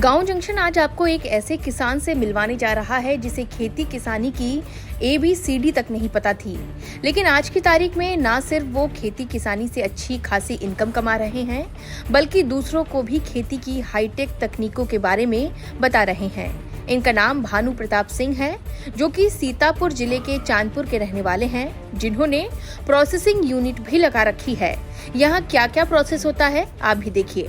गांव जंक्शन आज आपको एक ऐसे किसान से मिलवाने जा रहा है जिसे खेती किसानी की ABCD तक नहीं पता थी, लेकिन आज की तारीख में ना सिर्फ वो खेती किसानी से अच्छी खासी इनकम कमा रहे हैं, बल्कि दूसरों को भी खेती की हाईटेक तकनीकों के बारे में बता रहे हैं। इनका नाम भानु प्रताप सिंह है, जो कि सीतापुर जिले के चांदपुर के रहने वाले हैं, जिन्होंने प्रोसेसिंग यूनिट भी लगा रखी है। यहाँ क्या क्या प्रोसेस होता है आप भी देखिए।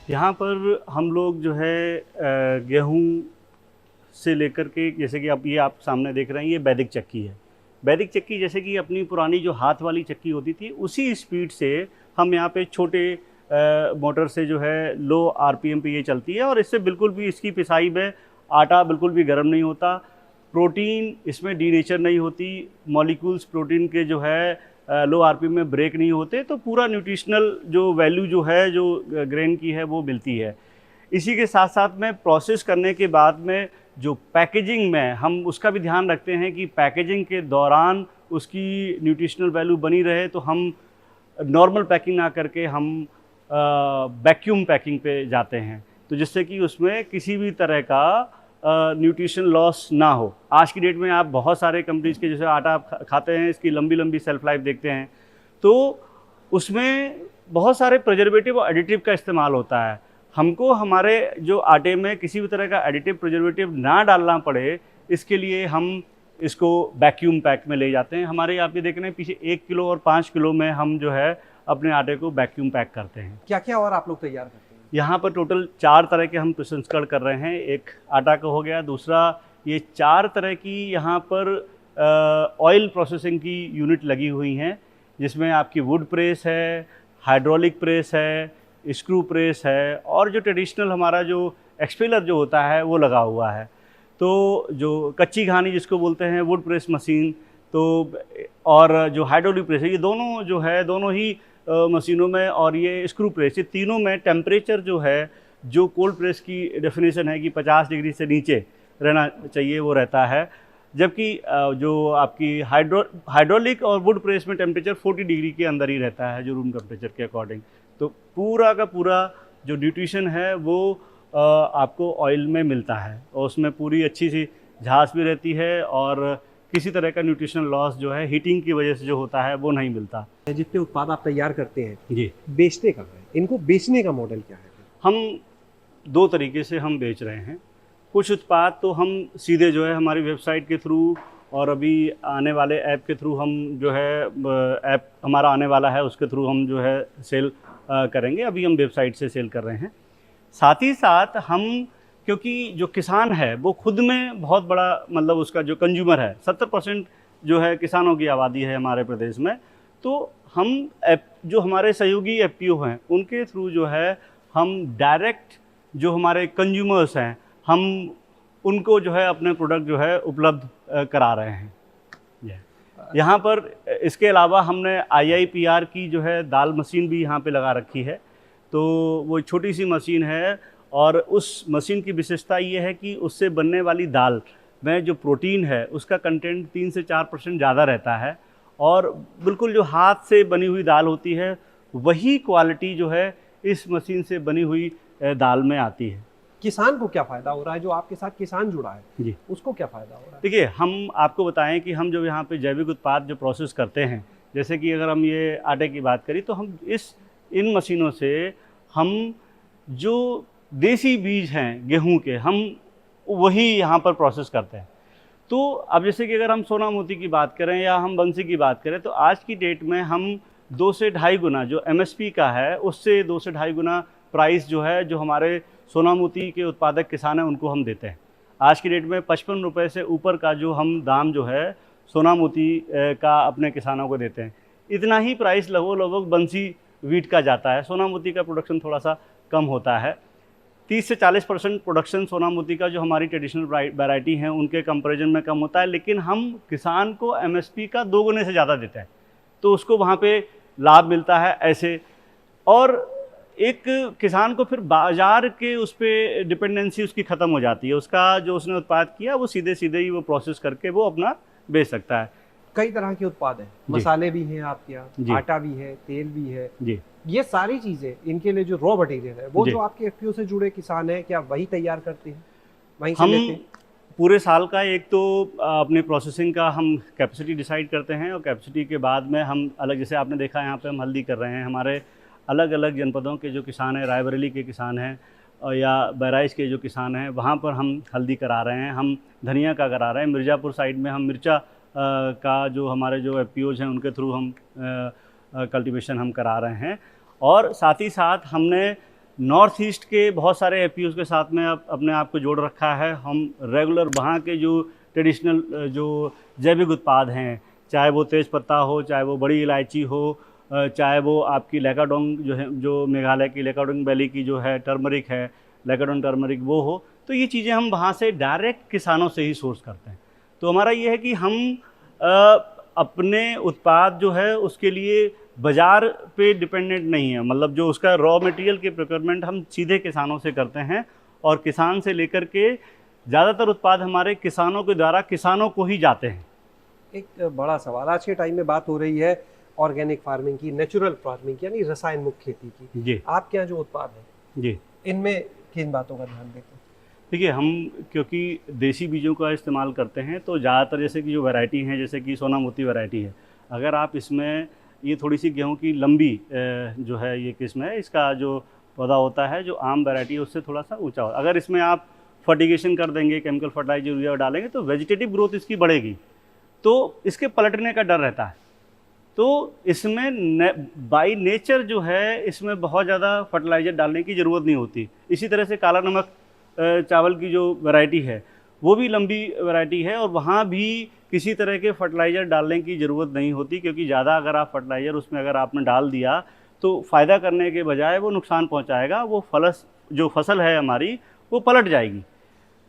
यहाँ पर हम लोग जो है गेहूँ से लेकर के, जैसे कि आप सामने देख रहे हैं, ये वैदिक चक्की है। वैदिक चक्की जैसे कि अपनी पुरानी जो हाथ वाली चक्की होती थी, उसी स्पीड से हम यहाँ पे छोटे मोटर से जो है लो RPM पे ये चलती है, और इससे बिल्कुल भी इसकी पिसाई में आटा बिल्कुल भी गर्म नहीं होता, प्रोटीन इसमें डीनेचर नहीं होती, मॉलिक्यूल्स प्रोटीन के जो है लो RPM में ब्रेक नहीं होते, तो पूरा न्यूट्रिशनल जो वैल्यू जो है जो ग्रेन की है वो मिलती है। इसी के साथ साथ में प्रोसेस करने के बाद में जो पैकेजिंग में हम उसका भी ध्यान रखते हैं कि पैकेजिंग के दौरान उसकी न्यूट्रिशनल वैल्यू बनी रहे, तो हम नॉर्मल पैकिंग ना करके हम वैक्यूम पैकिंग पे जाते हैं, तो जिससे कि उसमें किसी भी तरह का न्यूट्रिशन लॉस ना हो। आज की डेट में आप बहुत सारे कंपनीज के जैसे आटा आप खाते हैं, इसकी लंबी लंबी सेल्फ लाइफ देखते हैं, तो उसमें बहुत सारे प्रिजर्वेटिव और एडिटिव का इस्तेमाल होता है। हमको हमारे जो आटे में किसी भी तरह का एडिटिव प्रिजर्वेटिव ना डालना पड़े, इसके लिए हम इसको वैक्यूम पैक में ले जाते हैं। हमारे आप ये देख रहे हैं पीछे 1 किलो और 5 किलो में हम जो है अपने आटे को वैक्यूम पैक करते हैं। क्या क्या और आप लोग तैयार करते हैं? यहाँ पर टोटल 4 तरह के हम प्रसंस्करण कर रहे हैं। एक आटा का हो गया, दूसरा ये 4 तरह की यहाँ पर ऑयल प्रोसेसिंग की यूनिट लगी हुई हैं, जिसमें आपकी वुड प्रेस है, हाइड्रोलिक प्रेस है, स्क्रू प्रेस है, और जो ट्रेडिशनल हमारा जो एक्सपेलर जो होता है वो लगा हुआ है। तो जो कच्ची घानी जिसको बोलते हैं, वुड प्रेस मशीन, तो और जो हाइड्रोलिक प्रेस है, ये दोनों जो है दोनों ही मशीनों में, और ये स्क्रू प्रेस, ये तीनों में टेम्परेचर जो है, जो कोल्ड प्रेस की डेफिनेशन है कि 50 डिग्री से नीचे रहना चाहिए, वो रहता है। जबकि जो आपकी हाइड्रोलिक और वुड प्रेस में टेम्परेचर 40 डिग्री के अंदर ही रहता है, जो रूम टेम्परेचर के अकॉर्डिंग। तो पूरा का पूरा जो न्यूट्रिशन है वो आपको ऑयल में मिलता है, और उसमें पूरी अच्छी सी झांस भी रहती है, और किसी तरह का न्यूट्रिशनल लॉस जो है हीटिंग की वजह से जो होता है वो नहीं मिलता। जितने उत्पाद आप तैयार करते हैं जी, बेचते कहाँ हैं? इनको बेचने का मॉडल क्या है? हम 2 तरीके से हम बेच रहे हैं। कुछ उत्पाद तो हम सीधे जो है हमारी वेबसाइट के थ्रू, और अभी आने वाले ऐप के थ्रू हम जो है ऐप हमारा आने वाला है, उसके थ्रू हम जो है सेल करेंगे। अभी हम वेबसाइट से सेल कर रहे हैं। साथ ही साथ हम, क्योंकि जो किसान है वो खुद में बहुत बड़ा, मतलब उसका जो कंज्यूमर है, 70% जो है किसानों की आबादी है हमारे प्रदेश में, तो हम जो हमारे सहयोगी FPO हैं उनके थ्रू जो है हम डायरेक्ट जो हमारे कंज्यूमर्स हैं, हम उनको जो है अपने प्रोडक्ट जो है उपलब्ध करा रहे हैं। यहाँ पर इसके अलावा हमने IIPR की जो है दाल मशीन भी यहाँ पे लगा रखी है। तो वो छोटी सी मशीन है, और उस मशीन की विशेषता ये है कि उससे बनने वाली दाल में जो प्रोटीन है उसका कंटेंट 3 से 4% ज़्यादा रहता है, और बिल्कुल जो हाथ से बनी हुई दाल होती है वही क्वालिटी जो है इस मशीन से बनी हुई दाल में आती है। किसान को क्या फ़ायदा हो रहा है? जो आपके साथ किसान जुड़ा है जी, उसको क्या फ़ायदा हो रहा है? देखिए, हम आपको बताएं कि हम जो यहाँ पे जैविक उत्पाद जो प्रोसेस करते हैं, जैसे कि अगर हम ये आटे की बात करें, तो हम इन मशीनों से हम जो देसी बीज हैं गेहूं के, हम वही यहाँ पर प्रोसेस करते हैं। तो अब जैसे कि अगर हम सोना मोती की बात करें या हम बंसी की बात करें, तो आज की डेट में हम 2 से ढाई गुना जो MSP का है, उससे 2 से ढाई गुना प्राइस जो है, जो हमारे सोना मोती के उत्पादक किसान हैं उनको हम देते हैं। आज की डेट में 55 रुपये से ऊपर का जो हम दाम जो है सोना मोती का अपने किसानों को देते हैं। इतना ही प्राइस लगभग बंसी वीट का जाता है। सोना मोती का प्रोडक्शन थोड़ा सा कम होता है। 30 से 40% प्रोडक्शन सोना मोती का जो हमारी ट्रेडिशनल वैरायटी हैं उनके कंपैरिजन में कम होता है, लेकिन हम किसान को MSP का 2 गुने से ज़्यादा देते हैं, तो उसको वहाँ पे लाभ मिलता है ऐसे। और एक किसान को फिर बाज़ार के उस पर डिपेंडेंसी उसकी ख़त्म हो जाती है। उसका जो उसने उत्पाद किया वो सीधे ही वो प्रोसेस करके वो अपना बेच सकता है। कई तरह के उत्पाद हैं, मसाले भी हैं आपके यहाँ, आटा भी है, तेल भी है, जी, ये सारी चीजें इनके लिए जो रॉ मटेरियल है वो जी। जो आपके एफपीओ से जुड़े किसान हैं क्या वही तैयार करते हैं, वहीं से हम लेते हैं? पूरे साल का एक तो अपनी प्रोसेसिंग का हम कैपेसिटी डिसाइड करते हैं, और कैपेसिटी के बाद में हम अलग, जैसे आपने देखा यहाँ पे हम हल्दी कर रहे हैं, हमारे अलग अलग जनपदों के जो किसान हैं, रायबरेली के किसान हैं या बहराइच के जो किसान हैं, वहाँ पर हम हल्दी करा रहे हैं, हम धनिया का करा रहे हैं। मिर्ज़ापुर साइड में हम मिर्चा का जो हमारे जो एफपीओज हैं उनके थ्रू हम कल्टीवेशन हम करा रहे हैं। और साथ ही साथ हमने नॉर्थ ईस्ट के बहुत सारे एफपीओज के साथ में अपने आप को जोड़ रखा है। हम रेगुलर वहाँ के जो ट्रेडिशनल जो जैविक उत्पाद हैं, चाहे वो तेज़पत्ता हो, चाहे वो बड़ी इलायची हो, चाहे वो आपकी लेकाडोंग जो है, जो मेघालय की लेकाडोंग वैली की जो है टर्मरिक है, लेकाडोंग टर्मरिक वो हो, तो ये चीज़ें हम वहाँ से डायरेक्ट किसानों से ही सोर्स करते हैं। तो हमारा ये है कि हम अपने उत्पाद जो है उसके लिए बाज़ार पे डिपेंडेंट नहीं है, मतलब जो उसका रॉ मटेरियल के प्रोक्योरमेंट हम सीधे किसानों से करते हैं, और किसान से लेकर के ज़्यादातर उत्पाद हमारे किसानों के द्वारा किसानों को ही जाते हैं। एक बड़ा सवाल, आज के टाइम में बात हो रही है ऑर्गेनिक फार्मिंग की, नेचुरल फार्मिंग की, यानी रसायन मुक्त खेती की। जी आपके यहाँ जो उत्पाद है जी, इनमें किन बातों का ध्यान देते हैं? देखिए, हम क्योंकि देसी बीजों का इस्तेमाल करते हैं, तो ज़्यादातर जैसे कि जो वैरायटी हैं, जैसे कि सोना मोती वैरायटी है, अगर आप इसमें ये थोड़ी सी गेहूं की लंबी जो है ये किस्म है, इसका जो पौधा होता है जो आम वैरायटी है उससे थोड़ा सा ऊंचा होता है। अगर इसमें आप फर्टिगेशन कर देंगे, केमिकल फर्टिलाइजर यूरिया डालेंगे, तो वेजिटेटिव ग्रोथ इसकी बढ़ेगी, तो इसके पलटने का डर रहता है। तो इसमें बाई नेचर जो है इसमें बहुत ज़्यादा फर्टिलाइज़र डालने की ज़रूरत नहीं होती। इसी तरह से काला नमक चावल की जो वैरायटी है वो भी लंबी वैरायटी है, और वहाँ भी किसी तरह के फर्टिलाइज़र डालने की ज़रूरत नहीं होती, क्योंकि ज़्यादा अगर आप फर्टिलाइज़र उसमें अगर आपने डाल दिया तो फ़ायदा करने के बजाय वो नुकसान पहुँचाएगा, वो जो फसल है हमारी वो पलट जाएगी।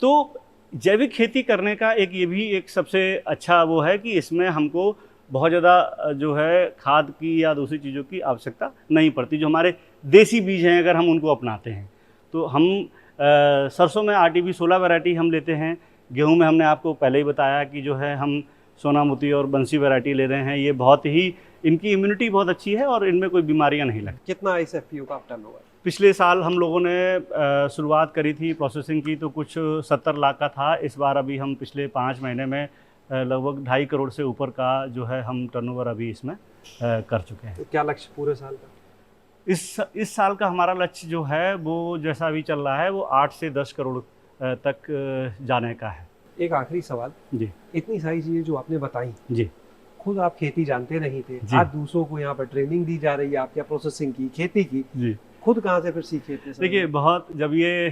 तो जैविक खेती करने का ये भी एक सबसे अच्छा वो है कि इसमें हमको बहुत ज़्यादा जो है खाद की या दूसरी चीज़ों की आवश्यकता नहीं पड़ती। जो हमारे देसी बीज हैं अगर हम उनको अपनाते हैं, तो हम सरसों में आरटीवी 16 वैरायटी हम लेते हैं। गेहूं में हमने आपको पहले ही बताया कि जो है हम सोना मोती और बंसी वैरायटी ले रहे हैं। ये बहुत ही, इनकी इम्यूनिटी बहुत अच्छी है और इनमें कोई बीमारियां नहीं लगती। कितना इस एफपीओ का टर्नओवर? पिछले साल हम लोगों ने शुरुआत करी थी प्रोसेसिंग की, तो कुछ 70 लाख का था। इस बार अभी हम पिछले 5 महीने में लगभग 2.5 करोड़ से ऊपर का जो है हम टर्नओवर अभी इसमें कर चुके हैं। तो क्या लक्ष्य पूरे साल का? इस साल का हमारा लक्ष्य जो है वो जैसा अभी चल रहा है वो 8 से 10 करोड़ तक जाने का है। एक आखिरी सवाल जी इतनी सारी चीजें जो आपने बताई, जी, खुद आप खेती जानते नहीं थे, जी। आज दूसरों को यहाँ पर ट्रेनिंग दी जा रही है आपके प्रोसेसिंग की, खेती की, जी। खुद कहाँ से फिर सीखे थे? देखिए, बहुत जब ये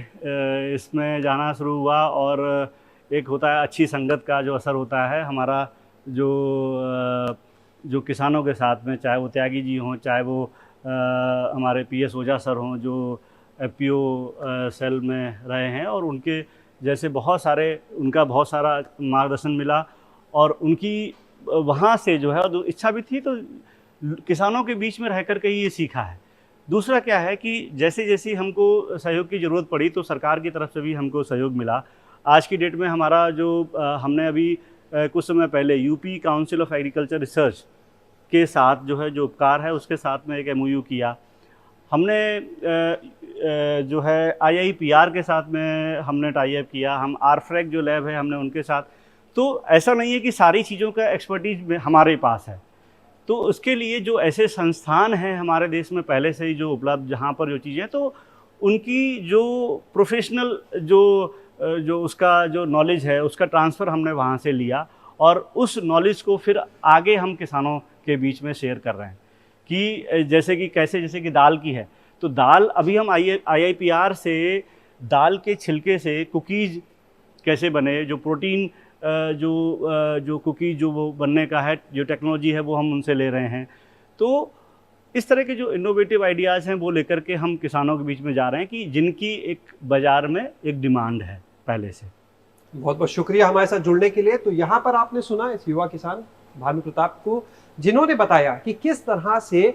इसमें जाना शुरू हुआ, और एक होता है अच्छी संगत का जो असर होता है, हमारा जो किसानों के साथ में, चाहे वो त्यागी जी हों, चाहे वो हमारे पीएस ओझा सर हों जो एफपीओ सेल में रहे हैं, और उनके जैसे उनका बहुत सारा मार्गदर्शन मिला, और उनकी वहाँ से जो है इच्छा भी थी, तो किसानों के बीच में रह कर के ही ये सीखा है। दूसरा क्या है कि जैसे जैसे हमको सहयोग की ज़रूरत पड़ी तो सरकार की तरफ से भी हमको सहयोग मिला। आज की डेट में हमारा जो हमने अभी कुछ समय पहले UP council of agriculture research के साथ जो है जो उपकार है उसके साथ में एक एमओयू किया हमने। जो है IIPR के साथ में हमने टाई अप किया, हम आरफ्रैक जो लैब है हमने उनके साथ। तो ऐसा नहीं है कि सारी चीज़ों का एक्सपर्टीज हमारे पास है, तो उसके लिए जो ऐसे संस्थान हैं हमारे देश में पहले से ही जो उपलब्ध, जहाँ पर जो चीज़ें, तो उनकी जो प्रोफेशनल जो उसका जो नॉलेज है उसका ट्रांसफ़र हमने वहाँ से लिया, और उस नॉलेज को फिर आगे हम किसानों के बीच में शेयर कर रहे हैं। कि जैसे कि दाल की है, तो दाल अभी हम IIPR से दाल के छिलके से कुकीज़ कैसे बने, जो प्रोटीन जो कुकीज़ जो वो बनने का है, जो टेक्नोलॉजी है वो हम उनसे ले रहे हैं। तो इस तरह के जो इनोवेटिव आइडियाज़ हैं वो लेकर के हम किसानों के बीच में जा रहे हैं, कि जिनकी एक बाज़ार में एक डिमांड है पहले से। बहुत बहुत शुक्रिया हमारे साथ जुड़ने के लिए। तो यहाँ पर आपने सुना इस युवा किसान भानु प्रताप को, जिन्होंने बताया कि किस तरह से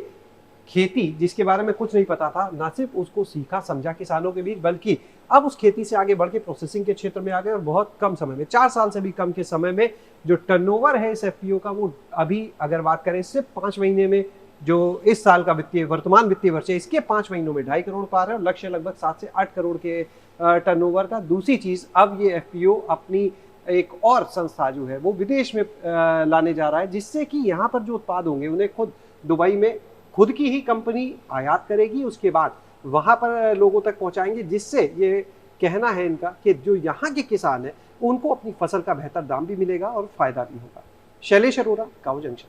खेती, जिसके बारे में कुछ नहीं पता था, ना सिर्फ उसको सीखा समझा किसानों के बीच, बल्कि अब उस खेती से आगे बढ़ के प्रोसेसिंग के क्षेत्र में आ गए, और बहुत कम समय में, 4 साल से भी कम के समय में जो टर्नओवर है इस एफपीओ का, वो अभी अगर बात करें सिर्फ 5 महीने में जो इस साल का वर्तमान वित्तीय वर्ष है, इसके 5 महीनों में 2.5 करोड़ पार है और लक्ष्य लगभग 7 से 8 करोड़ के टर्नओवर का। दूसरी चीज, अब ये एफपीओ अपनी एक और संस्था जो है वो विदेश में लाने जा रहा है, जिससे कि यहाँ पर जो उत्पाद होंगे उन्हें खुद दुबई में खुद की ही कंपनी आयात करेगी, उसके बाद वहाँ पर लोगों तक पहुँचाएंगे, जिससे ये कहना है इनका कि जो यहाँ के किसान हैं उनको अपनी फसल का बेहतर दाम भी मिलेगा और फायदा भी होगा। शैलेश अरोड़ा, काऊ जंक्शन।